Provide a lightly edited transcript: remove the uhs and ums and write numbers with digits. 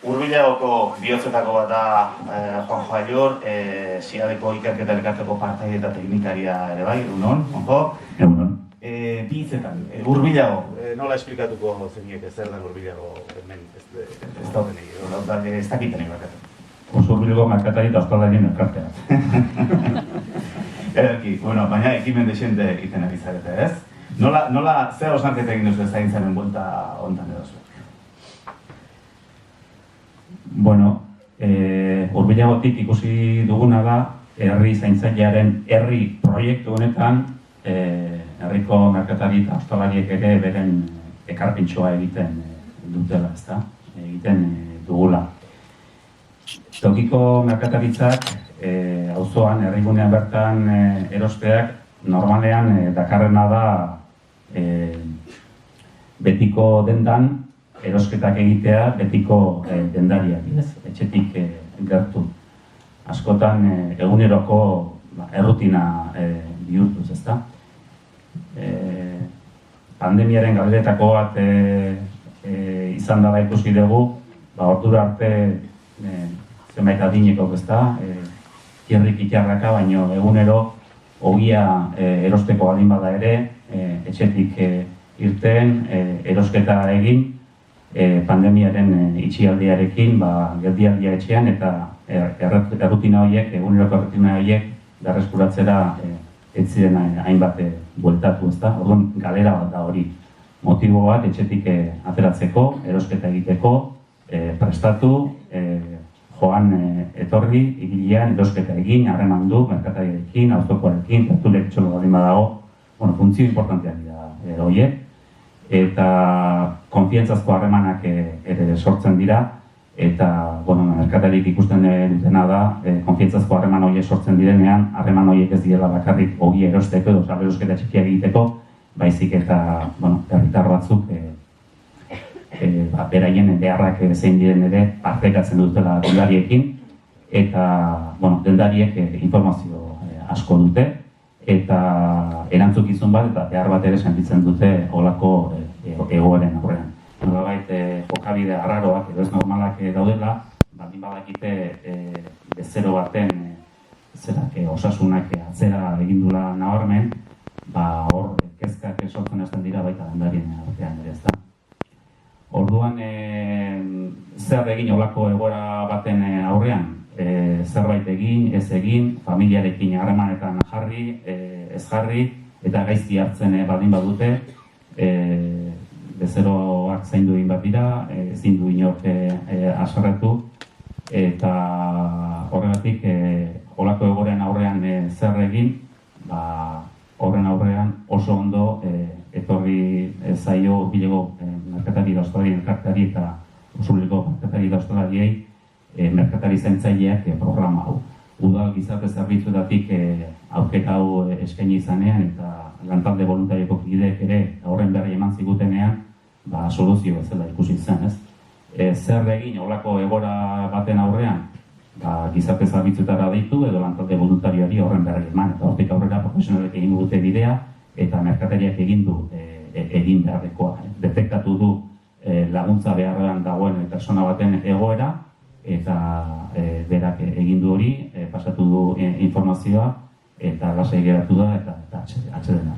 Hurbilagoko bihotzetako bat da Juanjo Ayur, Siadeko ikerketa elkarteko partaide eta teknikaria ere bai, egunon, Juanjo? Egunon. Bi hitzetan, Hurbilago, nola esplikatuko zeniek zer da Hurbilago hemen ez dauden egin, ez dakiten egin bakatu? Hurbilago merkatari eta ostaldarien elkartea. Erki, baina ekimen desente egiten ari zarete, ez? Nola zer osnanketa egin duzu zaintzaren buelta ontan edo zu? Hurbilagotik ikusi duguna da, herri zaintzailearen herri proiektu honetan, herriko merkatari eta ostalariek ere beren ekarpintxoa egiten dutela, ezta? Egiten dugula. Tokiko merkataritzak, auzoan, herrigunean bertan erosteak, normalean dakarrena da betiko dendan erosketak egitea betiko dendariak, etxetik gertu. Askotan eguneroko errutina bihurtuz, ezta? Pandemiaren galdetako bat izan dela ikusi dugu, ordura arte zenbait adineko, ezta? Tierrik itxarraka, baino egunero ogia erosteko adin bada ere, etxetik irten, erosketa egin, pandemiaren itxialdiarekin geldialdia etxean eta errutina horiek, eguneroko errutina horiek berreskuratzera ez ziren hainbat bueltatu, ezta? Orduan galera bat da hori. Motibo bat etxetik ateratzeko, erosketa egiteko, prestatu, joan etorri, igilean erosketa egin, harreman du, merkatariarekin, auzokoarekin, tertulek txolo baldin badago, funtzio importanteak dira horiek. Eta konfiantzazko harremanak ere sortzen dira, eta merkatarik ikusten dutena da, konfiantzazko harreman horiek sortzen direnean, harreman horiek ez direla bakarrik ogi erosteko edo erosketa txikiak egiteko, baizik eta herritar batzuk beraien beharrak zein diren ere partekatzen dutela dendariekin, eta dendariek informazio asko dute, eta erantzukizun bat eta behar bat ere sentitzen dute olako egoeren aurrean. Nolabait jokabide arraroak edo ez normalak daudela, baldin badakite bezero baten osasunak atzera egin dula nabarmen, hor kezkak sortzen hasten dira baita dendarien artean ere, ezta. Orduan, zer egin olako egoera baten aurrean? Zerbait egin, ez egin, familiarekin harremanetan jarri, ez jarri, eta gaizki hartzen baldin badute, bezeroak zaindu egin bat dira, ezin du inork haserretu, eta horregatik olako egoeren aurrean zer egin, horren aurrean oso ondo etorri zaio Hurbilego merkatari da ostalari elkarteari eta Usurbileko merkatari da ostalariei merkatari zaintzaileak programa hau. Udal gizarte zerbitzuetatik aukera hau eskaini izanean eta lantalde boluntarioko kideek ere horren berri eman zigutenean soluzio bezala ikusi zen, ez? Zer egin olako egora baten aurrean? Gizarte zerbitzuetara deitu edo lantalde voluntarioari horren berri eman eta hortik aurrera profesionalek egin dute bidea eta merkatariak egin du egin beharrekoa. Detektatu du laguntza beharrean dagoen pertsona baten egoera eta berak egin du hori, pasatu du informazioa eta lasai geratu da eta atsedena.